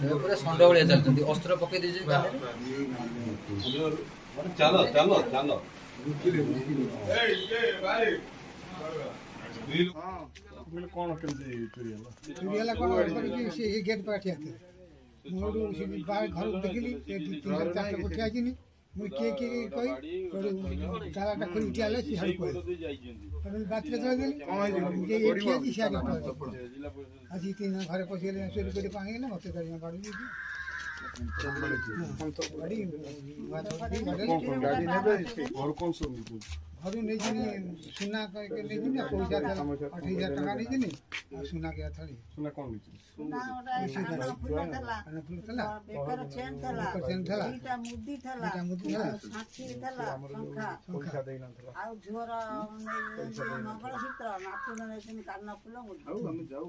पूरा षंड भाया चलते अस्त्र पकई दे चलो चलो चलो कौन केमती चोरी हला चोरी हला कौन करके से ये गेट पर आते मोडू से बाहर घर देखली से 3-4 कोठी आजिनी मु के कहि तालाटा खोल के आले से हड़ कोइ पर बात रे चला गेली ये एठिया जी सारी आज 3 घर पसिले चोरी करे पानी ना मते गाड़ी में गाड़ी दी हम तो गाड़ी नेबे और कौन सो घर नहीं जिनी सुना करके नहीं जिनी पैसा 8000 टका नहीं जिनी सुना के थली सुना कौन नीचे सुना ओटा फुलतला बेकर चेन थला दीटा मुद्दी थला साक्षी थला पंखा देना थला आ झोरा मंगलसूत्र नाटू ने कान फुल हम जाऊ